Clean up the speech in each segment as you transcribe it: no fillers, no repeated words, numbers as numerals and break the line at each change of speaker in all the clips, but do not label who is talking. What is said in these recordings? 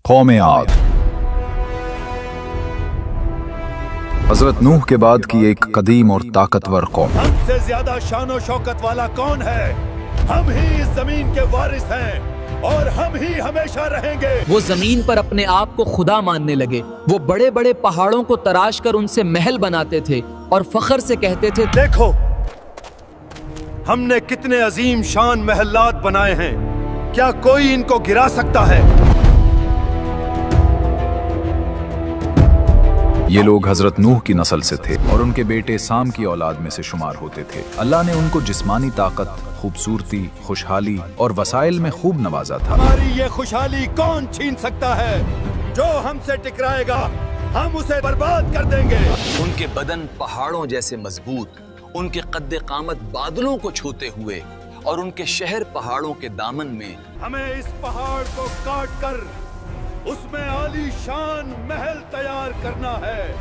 قوم عاد حضرت نوح کے بعد کی ایک قدیم اور طاقتور قوم۔
ہم سے زیادہ شان و شوکت والا کون ہے؟ ہم ہی اس زمین کے وارث ہیں اور ہم ہی ہمیشہ رہیں گے۔
وہ زمین پر اپنے آپ کو خدا ماننے لگے۔ وہ بڑے بڑے پہاڑوں کو تراش کر ان سے محل بناتے تھے اور فخر سے کہتے تھے،
دیکھو ہم نے کتنے عظیم شان محلات بنائے ہیں، کیا کوئی ان کو گرا سکتا ہے؟
یہ لوگ حضرت نوح کی نسل سے تھے اور ان کے بیٹے سام کی اولاد میں سے شمار ہوتے تھے۔ اللہ نے ان کو جسمانی طاقت، خوبصورتی، خوشحالی اور وسائل میں خوب نوازا تھا۔
ہماری یہ خوشحالی کون چھین سکتا ہے؟ جو ہم سے ٹکرائے گا ہم اسے برباد کر دیں گے۔
ان کے بدن پہاڑوں جیسے مضبوط، ان کے قد قامت بادلوں کو چھوتے ہوئے اور ان کے شہر پہاڑوں کے دامن میں۔
ہمیں اس پہاڑ کو کاٹ کر اس میں عالی شان محل تیار کرنا ہے۔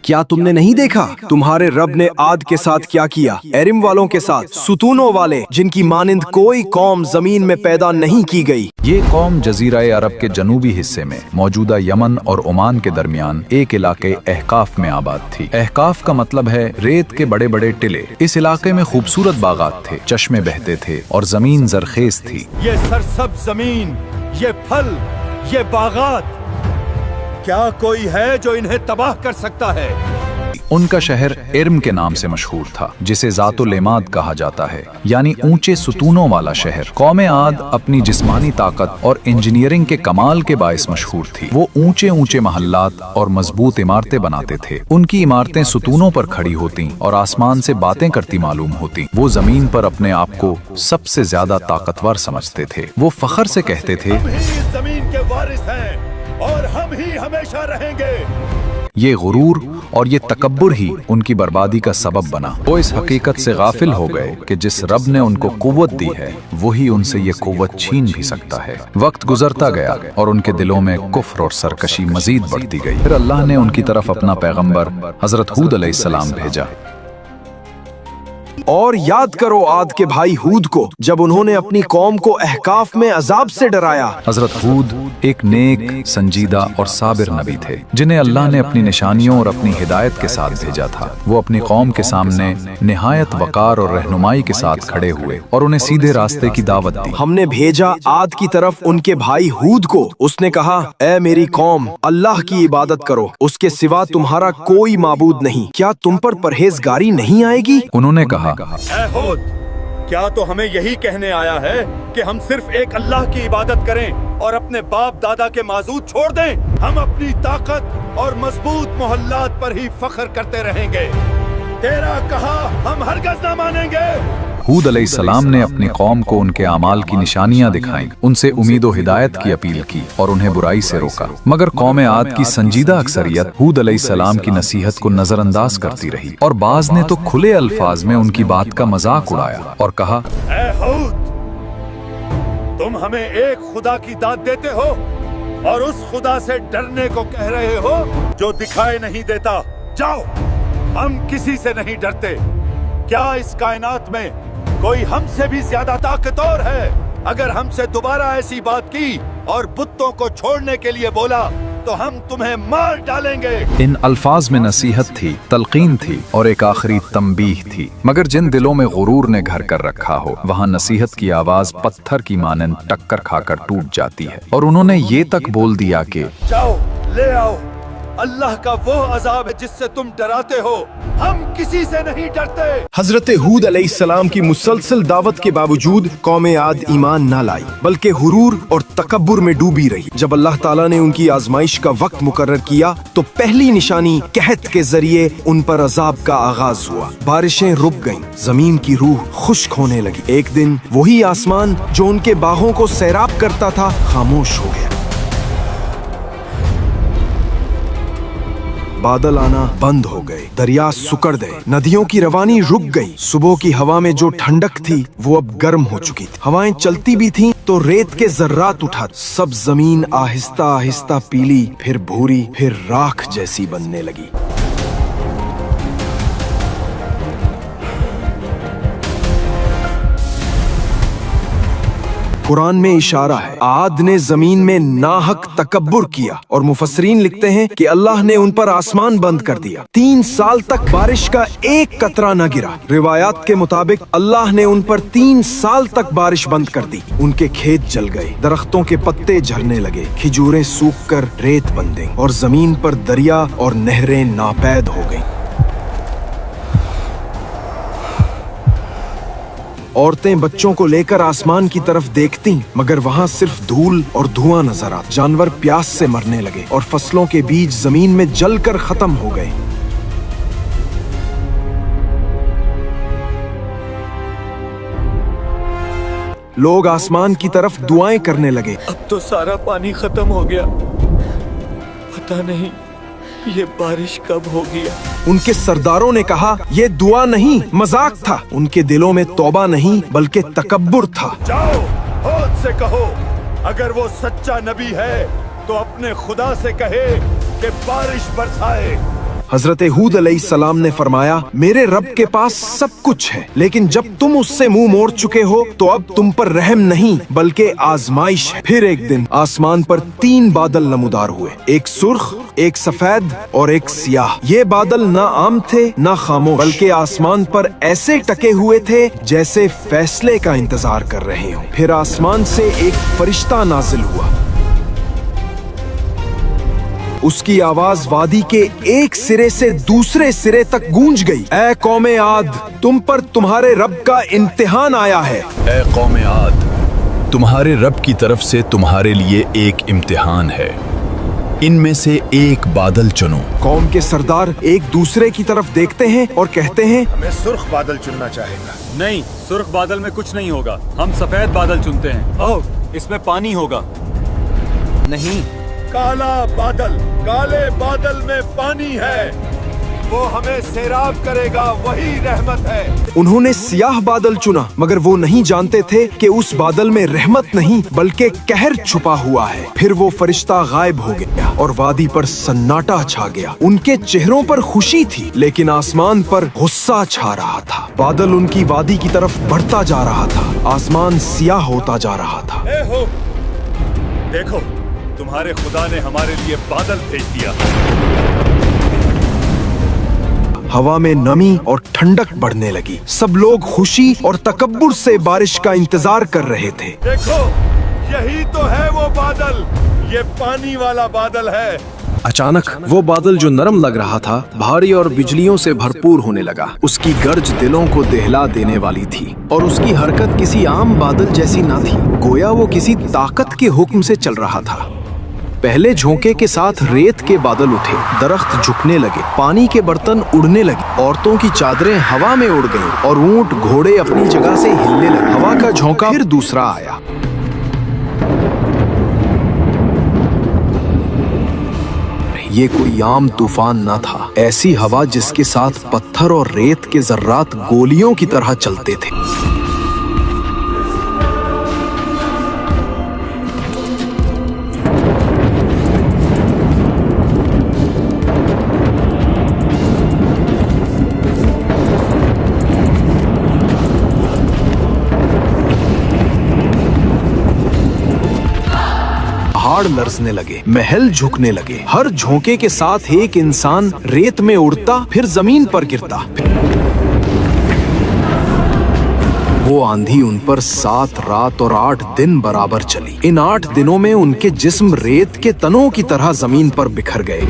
کیا تم نے نہیں دیکھا تمہارے رب نے عاد کے ساتھ کیا کیا؟ ارم والوں کے ساتھ، ستونوں والے جن کی مانند کوئی قوم زمین میں پیدا نہیں کی گئی۔
یہ قوم جزیرہ عرب کے جنوبی حصے میں موجودہ یمن اور عمان کے درمیان ایک علاقے احقاف میں آباد تھی۔ احقاف کا مطلب ہے ریت کے بڑے بڑے ٹلے۔ اس علاقے میں خوبصورت باغات تھے، چشمے بہتے تھے اور زمین زرخیز تھی۔
یہ سرسبز زمین، یہ پھل، یہ باغات، کیا کوئی ہے جو انہیں تباہ کر سکتا ہے؟
ان کا شہر ارم کے نام سے مشہور تھا، جسے ذات العماد کہا جاتا ہے، یعنی اونچے ستونوں والا شہر۔ قوم عاد اپنی جسمانی طاقت اور انجینئرنگ کے کمال کے باعث مشہور تھی۔ وہ اونچے اونچے محلات اور مضبوط عمارتیں بناتے تھے۔ ان کی عمارتیں ستونوں پر کھڑی ہوتی اور آسمان سے باتیں کرتی معلوم ہوتی۔ وہ زمین پر اپنے آپ کو سب سے زیادہ طاقتور سمجھتے تھے۔ وہ فخر سے کہتے تھے،
ہم ہی اس زمین کے وارث ہیں اور ہم ہی ہمیشہ رہیں گے۔
یہ غرور اور یہ تکبر ہی ان کی بربادی کا سبب بنا۔ وہ اس حقیقت سے غافل ہو گئے کہ جس رب نے ان کو قوت دی ہے وہی ان سے یہ قوت چھین بھی سکتا ہے۔ وقت گزرتا گیا اور ان کے دلوں میں کفر اور سرکشی مزید بڑھتی گئی۔ پھر اللہ نے ان کی طرف اپنا پیغمبر حضرت ہود علیہ السلام بھیجا۔
اور یاد کرو عاد کے بھائی ہود کو، جب انہوں نے اپنی قوم کو احقاف میں عذاب سے ڈرایا۔
حضرت ہود ایک نیک، سنجیدہ اور صابر نبی تھے جنہیں اللہ نے اپنی نشانیوں اور اپنی ہدایت کے ساتھ بھیجا تھا۔ وہ اپنی قوم کے سامنے نہایت وقار اور رہنمائی کے ساتھ کھڑے ہوئے اور انہیں سیدھے راستے کی دعوت دی۔
ہم نے بھیجا عاد کی طرف ان کے بھائی ہود کو۔ اس نے کہا، اے میری قوم، اللہ کی عبادت کرو، اس کے سوا تمہارا کوئی معبود نہیں۔ کیا تم پر پرہیزگاری نہیں آئے گی؟
انہوں نے کہا،
اے ہود، کیا تو ہمیں یہی کہنے آیا ہے کہ ہم صرف ایک اللہ کی عبادت کریں اور اپنے باپ دادا کے معبود چھوڑ دیں؟ ہم اپنی طاقت اور مضبوط محلات پر ہی فخر کرتے رہیں گے۔ تیرا کہا ہم ہرگز نہ مانیں گے۔
ہود علیہ السلام نے اپنی قوم کو ان کے اعمال کی نشانیاں دکھائیں، ان سے امید و ہدایت کی اپیل کی اور انہیں برائی سے روکا۔ مگر قوم عاد کی سنجیدہ اکثریت ہود علیہ السلام کی نصیحت کو نظر انداز کرتی رہی اور بعض نے تو کھلے الفاظ میں ان کی بات کا مذاق اڑایا اور کہا،
اے ہود، تم ہمیں ایک خدا کی داد دیتے ہو اور اس خدا سے ڈرنے کو کہہ رہے ہو جو دکھائی نہیں دیتا۔ جاؤ، ہم کسی سے نہیں ڈرتے۔ کیا اس کائنات میں کوئی ہم سے بھی زیادہ طاقتور ہے؟ اگر ہم سے دوبارہ ایسی بات کی اور بتوں کو چھوڑنے کے لیے بولا تو ہم تمہیں مار ڈالیں گے۔
ان الفاظ میں نصیحت تھی، تلقین تھی اور ایک آخری تنبیہ تھی۔ مگر جن دلوں میں غرور نے گھر کر رکھا ہو، وہاں نصیحت کی آواز پتھر کی مانند ٹکر کھا کر ٹوٹ جاتی ہے، اور انہوں نے یہ تک بول دیا کہ
جاؤ لے آؤ اللہ کا وہ عذاب ہے جس سے تم ڈراتے ہو۔ ہم کسی سے نہیں ڈرتے۔
حضرت ہود علیہ السلام کی مسلسل دعوت کے باوجود قوم عاد ایمان نہ لائی، بلکہ غرور اور تکبر میں ڈوبی رہی۔ جب اللہ تعالیٰ نے ان کی آزمائش کا وقت مقرر کیا تو پہلی نشانی قحط کے ذریعے ان پر عذاب کا آغاز ہوا۔ بارشیں رک گئیں، زمین کی روح خشک ہونے لگی۔ ایک دن وہی آسمان جو ان کے باغوں کو سیراب کرتا تھا خاموش ہو گیا۔ بادل آنا بند ہو گئے، دریا سکڑ گئے، ندیوں کی روانی رک گئی۔ صبح کی ہوا میں جو ٹھنڈک تھی وہ اب گرم ہو چکی تھی۔ ہوائیں چلتی بھی تھیں تو ریت کے ذرات اٹھا، سب زمین آہستہ آہستہ پیلی، پھر بھوری، پھر راکھ جیسی بننے لگی۔ कुरान में इशारा है आद ने जमीन में नाहक तकब्बुर किया और मुफस्सरीन लिखते हैं कि अल्लाह ने उन पर आसमान बंद कर दिया। 3 साल तक बारिश का एक कतरा न गिरा। रिवायात के मुताबिक अल्लाह ने उन पर 3 साल तक बारिश बंद कर दी। उनके खेत जल गए, दरख्तों के पत्ते झड़ने लगे, खिजूरें सूख कर रेत बन गईं और जमीन पर दरिया और नहरें नापैद हो गईं। औरतें बच्चों को लेकर आसमान की तरफ देखती, मगर वहां सिर्फ धूल और धुआं नजर आता। जानवर प्यास से मरने लगे और फसलों के बीज जमीन में जलकर खत्म हो गए। लोग आसमान की तरफ दुआएं करने लगे।
अब तो सारा पानी खत्म हो गया, पता नहीं ये बारिश कब होगी।
उनके सरदारों ने कहा ये दुआ नहीं, मजाक था। उनके दिलों में तौबा नहीं बल्कि तकब्बुर था।
जाओ हौद से कहो, अगर वो सच्चा नबी है तो अपने खुदा से कहे कि बारिश बरसाए।
हजरत हूद अलैहिस्सलाम ने फरमाया मेरे रब के पास सब कुछ है, लेकिन जब तुम उससे मुंह मोड़ चुके हो तो अब तुम पर रहम नहीं बल्कि आजमाइश है। फिर एक दिन आसमान पर 3 बादल नमूदार हुए, एक सुर्ख, एक सफेद और एक सियाह। ये बादल ना आम थे ना खामोश, बल्कि आसमान पर ऐसे टके हुए थे जैसे फैसले का इंतजार कर रहे हो। फिर आसमान से एक फरिश्ता नाजिल हुआ। उसकी आवाज वादी के एक सिरे से दूसरे सिरे तक गूंज गई। ऐ कौमे आद, तुम पर तुम्हारे रब का इम्तिहान आया है।
ऐ कौमे आद, तुम्हारे रब की तरफ से तुम्हारे लिए एक इम्तिहान है। इनमें से एक बादल चुनो।
कौम के सरदार एक दूसरे की तरफ देखते हैं और कहते हैं
हमें सुर्ख बादल चुनना चाहेगा।
नहीं, सुर्ख बादल में कुछ नहीं होगा, हम सफेद बादल चुनते हैं। ओह, इसमें पानी होगा।
नहीं,
काला बादल, काले बादल में पानी है, वो हमें सैराब करेगा, वही रहमत है।
उन्होंने सियाह बादल चुना, मगर वो नहीं जानते थे कि उस बादल में रहमत नहीं बल्कि कहर छुपा हुआ है। फिर वो फरिश्ता गायब हो गया और वादी पर सन्नाटा छा गया। उनके चेहरों पर खुशी थी, लेकिन आसमान पर गुस्सा छा रहा था। बादल उनकी वादी की तरफ बढ़ता जा रहा था, आसमान सियाह होता जा रहा था।
ए हो, देखो तुम्हारे खुदा ने हमारे लिए बादल भेज दिया।
हवा में नमी और ठंडक बढ़ने लगी। सब लोग खुशी और तकब्बुर से बारिश का इंतजार कर रहे थे।
देखो, यही तो है वो बादल, ये पानी वाला बादल है।
अचानक वो बादल जो नरम लग रहा था भारी और बिजलियों से भरपूर होने लगा। उसकी गर्ज दिलों को दहला देने वाली थी और उसकी हरकत किसी आम बादल जैसी न थी, गोया वो किसी ताकत के हुक्म से चल रहा था। पहले झोंके के साथ रेत के बादल उठे, दरख्त झुकने लगे, पानी के बर्तन उड़ने लगे, औरतों की चादरें हवा में उड़ गईं और ऊंट घोड़े अपनी जगह से हिलने लगे। हवा का झोंका फिर दूसरा आया। ये कोई आम तूफान न था, ऐसी हवा जिसके साथ पत्थर और रेत के जर्रात गोलियों की तरह चलते थे। पहाड़ लरसने लगे, महल झुकने लगे। हर झोंके के साथ एक इंसान रेत में उड़ता, फिर जमीन पर गिरता। वो आंधी उन पर 7 रात और 8 दिन बराबर चली। इन 8 दिनों में उनके जिस्म रेत के तनों की तरह जमीन पर बिखर गए।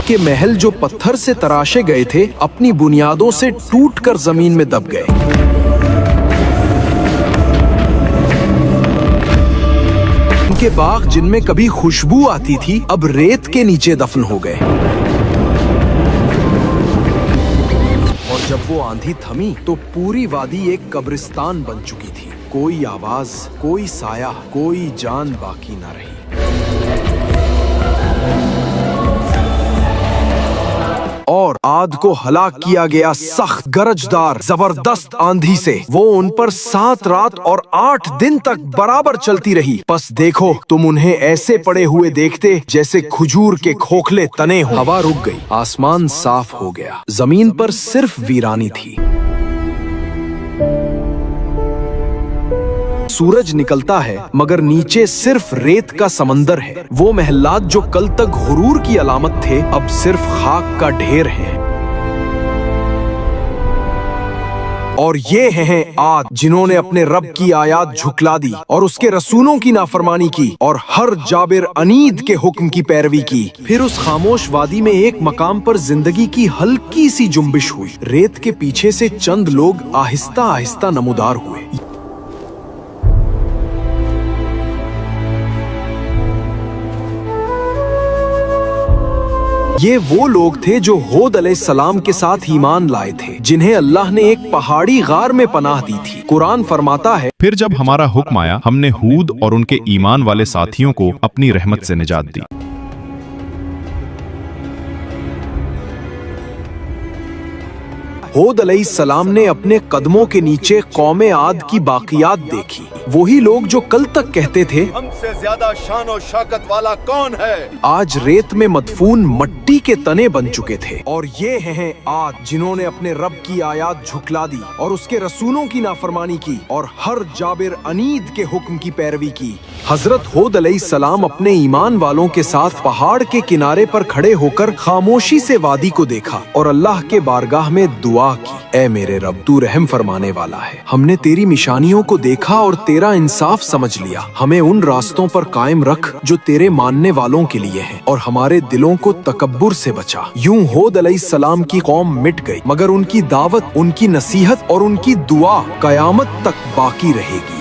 के महल जो पत्थर से तराशे गए थे अपनी बुनियादों से टूटकर जमीन में दब गए। उनके बाग जिनमें कभी खुशबू आती थी अब रेत के नीचे दफन हो गए। और जब वो आंधी थमी तो पूरी वादी एक कब्रिस्तान बन चुकी थी। कोई आवाज, कोई साया, कोई जान बाकी न रही। اور आद को हलाक किया गया सख्त गरजदार जबरदस्त आंधी से। वो उन पर 7 रात और 8 दिन तक बराबर चलती रही। बस देखो तुम उन्हें ऐसे पड़े हुए देखते जैसे खजूर के खोखले तने हो। हवा रुक गई, आसमान साफ हो गया, जमीन पर सिर्फ वीरानी थी। सूरज निकलता है मगर नीचे सिर्फ रेत का समंदर है। वो महलात जो कल तक हुरूर की अलामत थे अब सिर्फ खाक का ढेर है। और ये हैं आद जिन्होंने अपने रब की आयात झुकला दी और उसके रसूलों की नाफरमानी की और हर जाबिर अनीद के हुक्म की पैरवी की। फिर उस खामोश वादी में एक मकाम पर जिंदगी की हल्की सी जुम्बिश हुई। रेत के पीछे से चंद लोग आहिस्ता आहिस्ता नमूदार हुए। ये वो लोग थे जो हूद अलैहिस्सलाम के साथ ईमान लाए थे, जिन्हें अल्लाह ने एक पहाड़ी गार में पनाह दी थी। कुरान फरमाता है,
फिर जब हमारा हुक्म आया हमने हूद और उनके ईमान वाले साथियों को अपनी रहमत से निजात दी।
हूद अलैहिस्सलाम ने अपने कदमों के नीचे कौमे आद की बाकियात देखी। वही लोग जो कल तक कहते थे
हमसे ज्यादा शान और शौकत वाला कौन है,
आज रेत में मदफून मट्टी के तने बन चुके थे। और ये हैं आद जिन्होंने अपने रब की आयात झुकला दी और उसके रसूलों की नाफरमानी की और हर जाबिर अनीद के हुक्म की पैरवी की। हजरत हूद अलैहिस्सलाम अपने ईमान वालों के साथ पहाड़ के किनारे पर खड़े होकर खामोशी से वादी को देखा और अल्लाह के बारगाह में दुआ की, ऐ मेरे रब तू रहम फरमाने वाला है, हमने तेरी निशानियों को देखा और तेरा इंसाफ समझ लिया। हमें उन रास्तों पर कायम रख जो तेरे मानने वालों के लिए हैं और हमारे दिलों को तकब्बुर से बचा। यूं हूद अलैहिस्सलाम की कौम मिट गई मगर उनकी दावत, उनकी नसीहत और उनकी दुआ कयामत तक बाकी रहेगी।